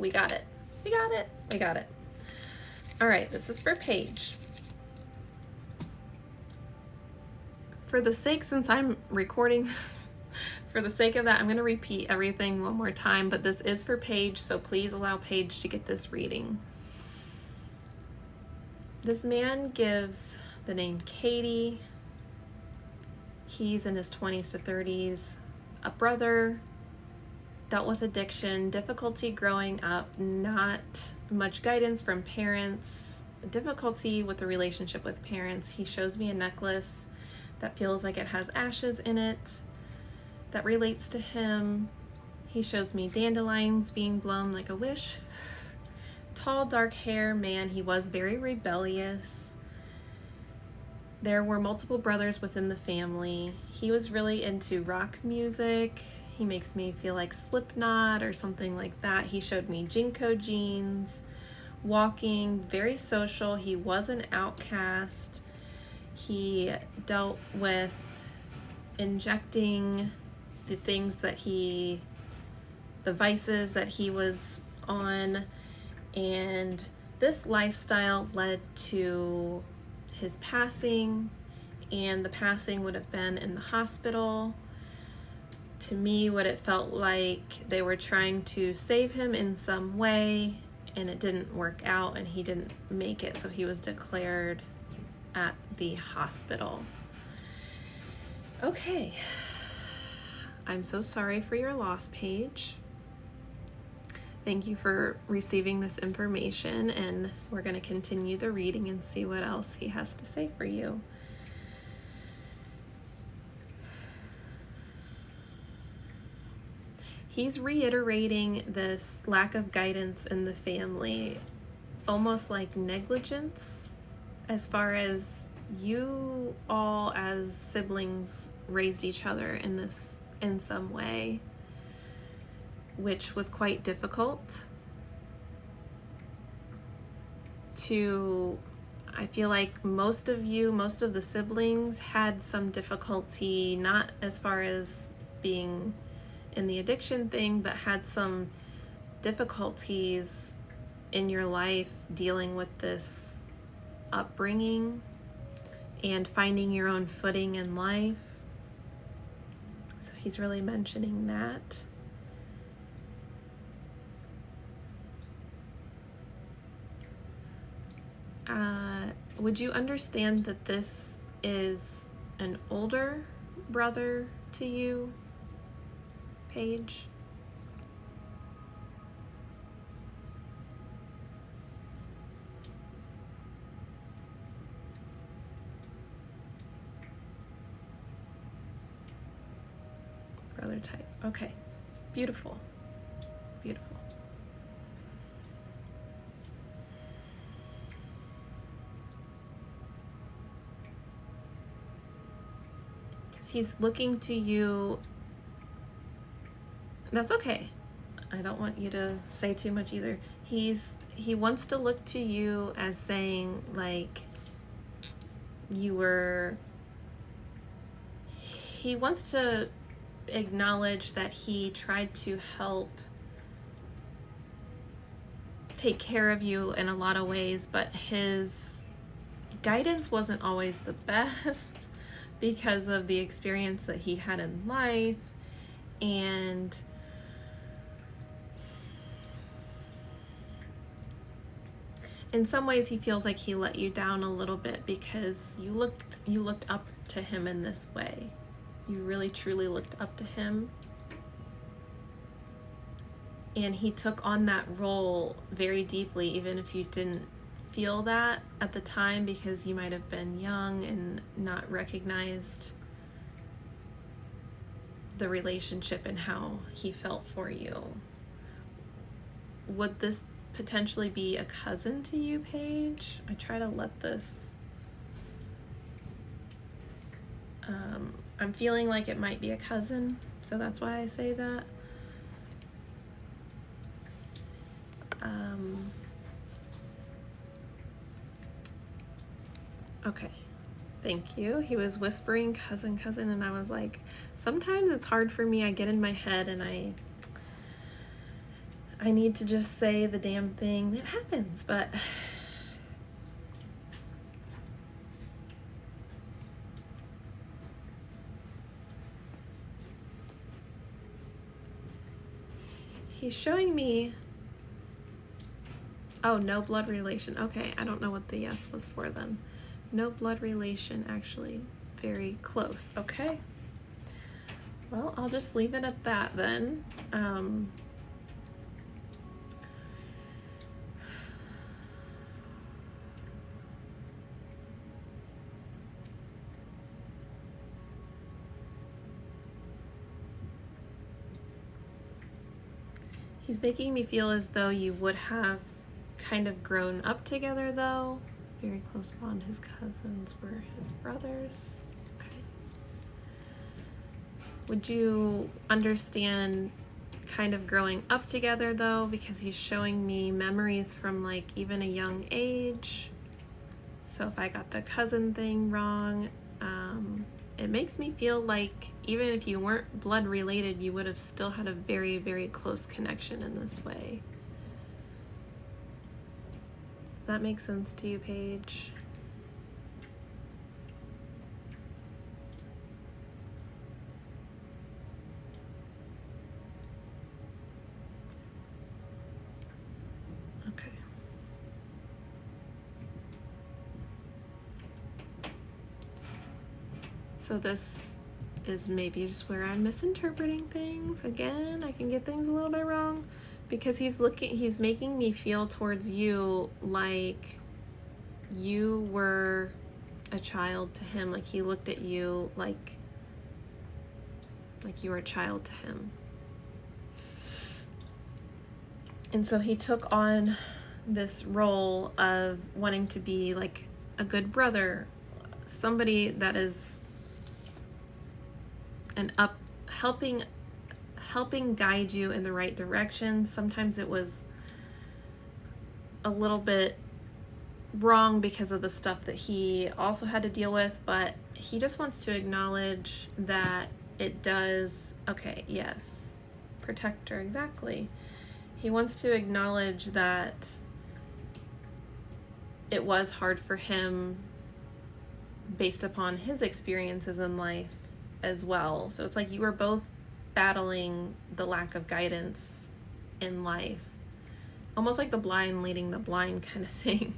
We got it. We got it. We got it. All right, this is for Paige. For the sake, since I'm recording this, for the sake of that, I'm going to repeat everything one more time, but this is for Paige, so please allow Paige to get this reading. This man gives the name Katie. He's in his 20s to 30s, a brother, dealt with addiction, difficulty growing up, not much guidance from parents, difficulty with the relationship with parents. He shows me a necklace that feels like it has ashes in it that relates to him. He shows me dandelions being blown like a wish. Tall, dark hair man. He was very rebellious. There were multiple brothers within the family. He was really into rock music. He makes me feel like Slipknot or something like that. He showed me Jinko jeans, walking, very social. He was an outcast. He dealt with injecting the things that the vices that he was on, and this lifestyle led to his passing, and the passing would have been in the hospital. To me, what it felt like, they were trying to save him in some way, and it didn't work out, and he didn't make it, so he was declared at the hospital. Okay. I'm so sorry for your loss, Paige. Thank you for receiving this information, and we're going to continue the reading and see what else he has to say for you. He's reiterating this lack of guidance in the family, almost like negligence, as far as you all as siblings raised each other in some way, which was quite difficult to, I feel like most of the siblings had some difficulty, not as far as being in the addiction thing, but had some difficulties in your life dealing with this upbringing and finding your own footing in life. So he's really mentioning that. Would you understand that this is an older brother to you, Paige? Brother type. Okay. Beautiful. Beautiful. Because he's looking to you. That's okay. I don't want you to say too much either. He wants to look to you as saying, like, he wants to acknowledge that he tried to help take care of you in a lot of ways, but his guidance wasn't always the best because of the experience that he had in life, and in some ways he feels like he let you down a little bit because you looked up to him in this way. You really truly looked up to him, and he took on that role very deeply, even if you didn't feel that at the time because you might have been young and not recognized the relationship and how he felt for you. Would this potentially be a cousin to you, Paige? I try to let this I'm feeling like it might be a cousin, so that's why I say that. Okay, thank you. He was whispering cousin, and I was like, sometimes it's hard for me. I get in my head and I I need to just say the damn thing that happens, but he's showing me, oh, no blood relation. Okay, I don't know what the yes was for then. No blood relation, actually. Very close. Okay. Well, I'll just leave it at that then. He's making me feel as though you would have kind of grown up together, though. Very close bond. His cousins were his brothers. Okay. Would you understand kind of growing up together, though? Because he's showing me memories from like even a young age. So if I got the cousin thing wrong, it makes me feel like even if you weren't blood related, you would have still had a very, very close connection in this way. Does that make sense to you, Paige? Okay. So this is maybe just where I'm misinterpreting things. Again, I can get things a little bit wrong because he's making me feel towards you like you were a child to him. Like he looked at you like you were a child to him. And so he took on this role of wanting to be like a good brother, somebody that is helping guide you in the right direction. Sometimes it was a little bit wrong because of the stuff that he also had to deal with, but he just wants to acknowledge that it does, okay, yes, protector, exactly. He wants to acknowledge that it was hard for him based upon his experiences in life as well. So it's like you were both battling the lack of guidance in life. Almost like the blind leading the blind kind of thing.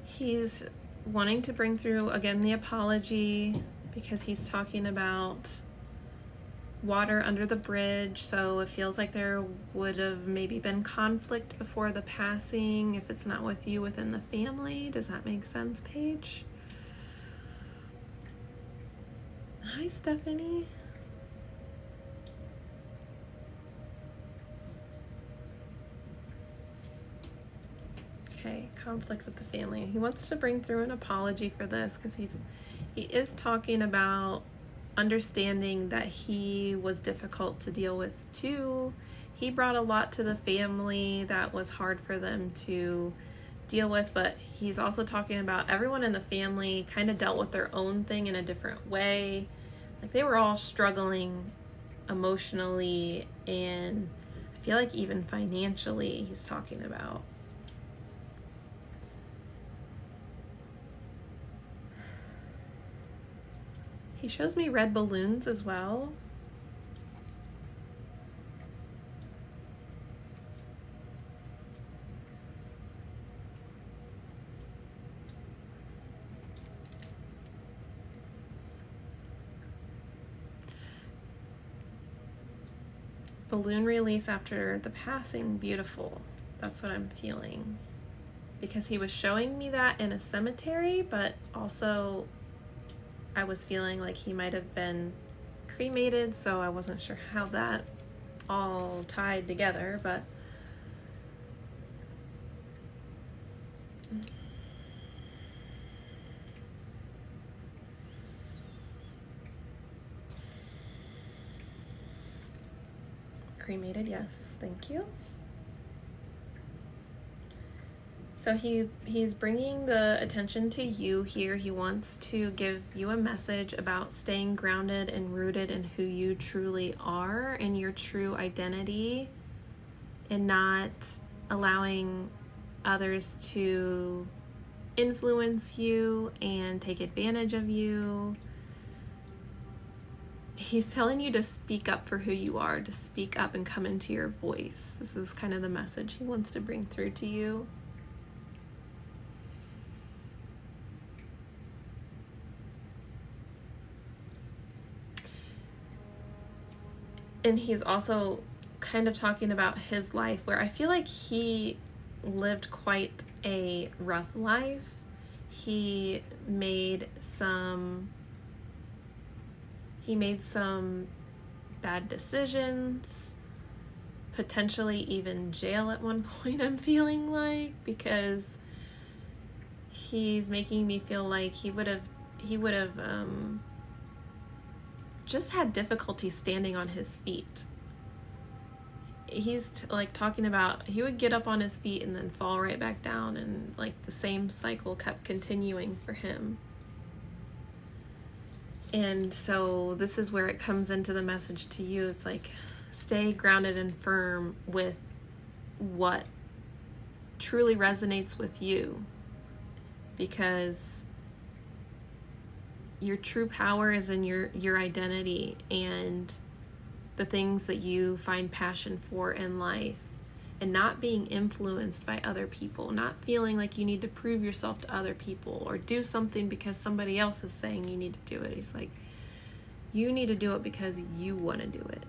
He's wanting to bring through, again, the apology because he's talking about water under the bridge. So it feels like there would have maybe been conflict before the passing if it's not with you within the family. Does that make sense, Paige? Hi, Stephanie. Okay, conflict with the family. He wants to bring through an apology for this because he is talking about understanding that he was difficult to deal with too. He brought a lot to the family that was hard for them to deal with, but he's also talking about everyone in the family kind of dealt with their own thing in a different way. Like they were all struggling emotionally and I feel like even financially he's talking about. He shows me red balloons as well. Balloon release after the passing, beautiful. That's what I'm feeling. Because he was showing me that in a cemetery, but also I was feeling like he might have been cremated, so I wasn't sure how that all tied together, but cremated, yes, thank you. So he's bringing the attention to you here. He wants to give you a message about staying grounded and rooted in who you truly are and your true identity, and not allowing others to influence you and take advantage of you. He's telling you to speak up for who you are, to speak up and come into your voice. This is kind of the message he wants to bring through to you. And he's also kind of talking about his life, where I feel like he lived quite a rough life. He made some bad decisions, potentially even jail at one point, I'm feeling like, because he's making me feel like he would have just had difficulty standing on his feet. He's like talking about he would get up on his feet and then fall right back down, and like the same cycle kept continuing for him. And so this is where it comes into the message to you. It's like, stay grounded and firm with what truly resonates with you, because your true power is in your identity and the things that you find passion for in life, and not being influenced by other people, not feeling like you need to prove yourself to other people or do something because somebody else is saying you need to do it. He's like, you need to do it because you want to do it.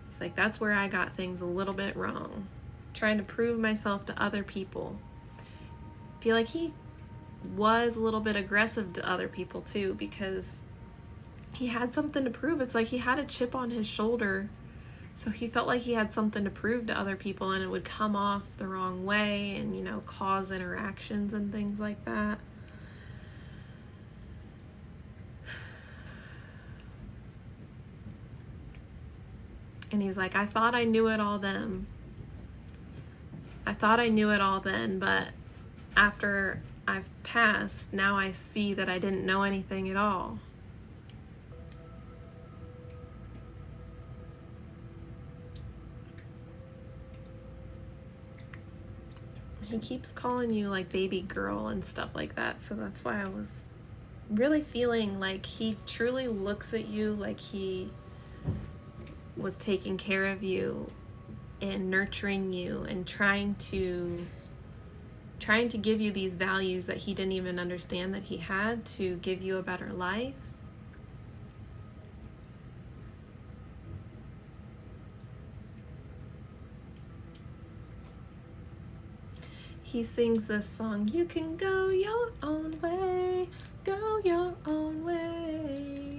He's like, that's where I got things a little bit wrong, trying to prove myself to other people. I feel like he was a little bit aggressive to other people too, because he had something to prove. It's like he had a chip on his shoulder, so he felt like he had something to prove to other people, and it would come off the wrong way and, you know, cause interactions and things like that. And he's like, I thought I knew it all then. I thought I knew it all then, but after I've passed, now I see that I didn't know anything at all. He keeps calling you like baby girl and stuff like that, so that's why I was really feeling like he truly looks at you like he was taking care of you and nurturing you and trying to give you these values that he didn't even understand that he had, to give you a better life. He sings this song, you can go your own way, go your own way.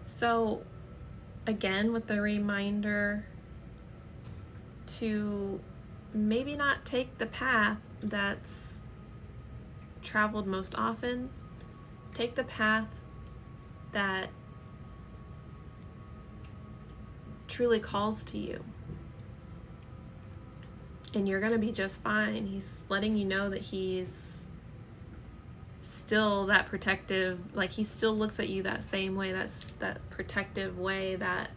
So again, with the reminder to maybe not take the path that's traveled most often. Take the path that truly calls to you, and you're gonna be just fine. He's letting you know that he's still that protective, like he still looks at you that same way, that protective way, that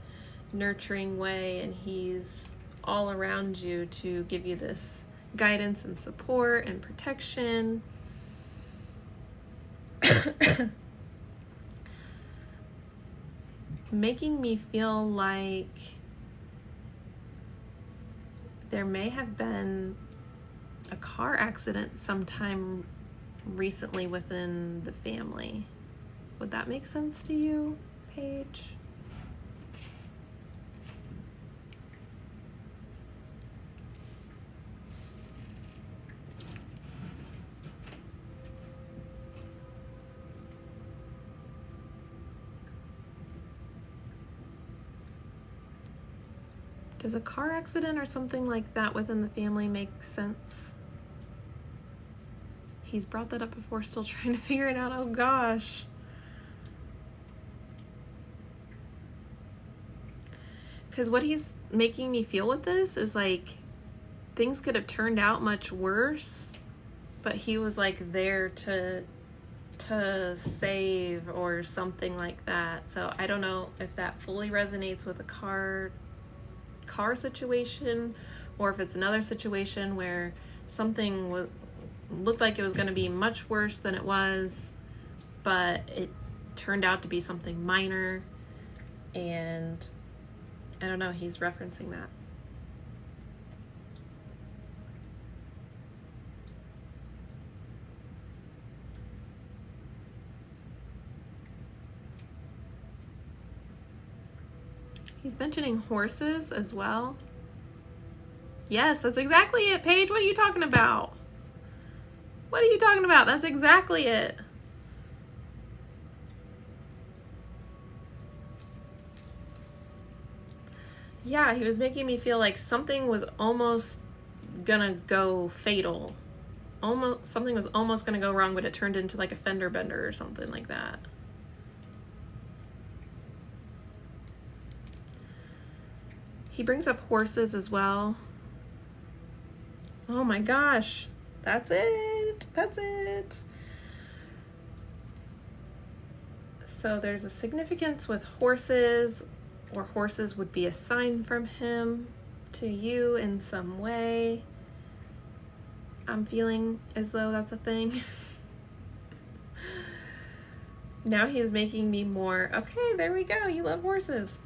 nurturing way, and he's all around you to give you this guidance and support and protection. Making me feel like there may have been a car accident sometime recently within the family. Would that make sense to you, Paige? Does a car accident or something like that within the family make sense? He's brought that up before, still trying to figure it out. Oh gosh. Because what he's making me feel with this is like things could have turned out much worse but he was like there to save or something like that. So I don't know if that fully resonates with a car situation, or if it's another situation where something looked like it was going to be much worse than it was, but it turned out to be something minor, and I don't know, he's referencing that. He's mentioning horses as well. Yes, that's exactly it, Paige. What are you talking about? What are you talking about? That's exactly it. Yeah, he was making me feel like something was almost gonna go fatal. Something was almost gonna go wrong, but it turned into like a fender bender or something like that. He brings up horses as well. Oh my gosh. That's it. That's it. So there's a significance with horses, or horses would be a sign from him to you in some way. I'm feeling as though that's a thing. Now he's making me more, okay, there we go, you love horses.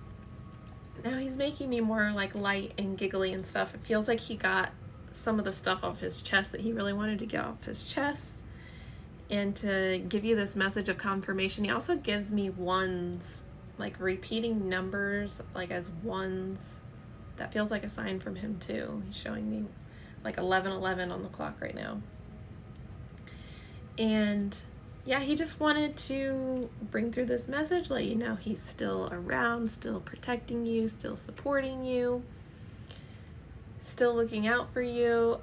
Now he's making me more like light and giggly and stuff. It feels like he got some of the stuff off his chest that he really wanted to get off his chest. And to give you this message of confirmation, he also gives me ones, like repeating numbers, like as ones. That feels like a sign from him too. He's showing me like 11:11 on the clock right now. And yeah, he just wanted to bring through this message, let you know he's still around, still protecting you, still supporting you, still looking out for you.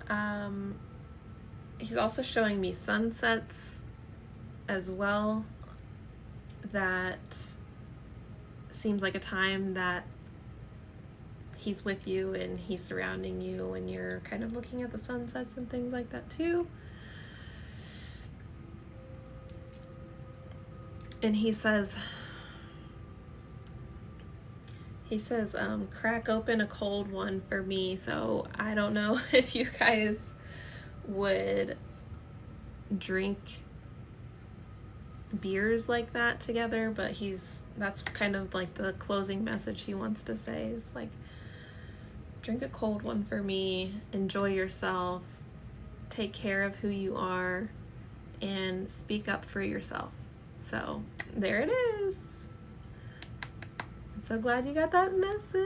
He's also showing me sunsets as well. That seems like a time that he's with you and he's surrounding you, and you're kind of looking at the sunsets and things like that too. And he says, crack open a cold one for me. So I don't know if you guys would drink beers like that together, but that's kind of like the closing message he wants to say is like, drink a cold one for me, enjoy yourself, take care of who you are, and speak up for yourself. So there it is. I'm so glad you got that message.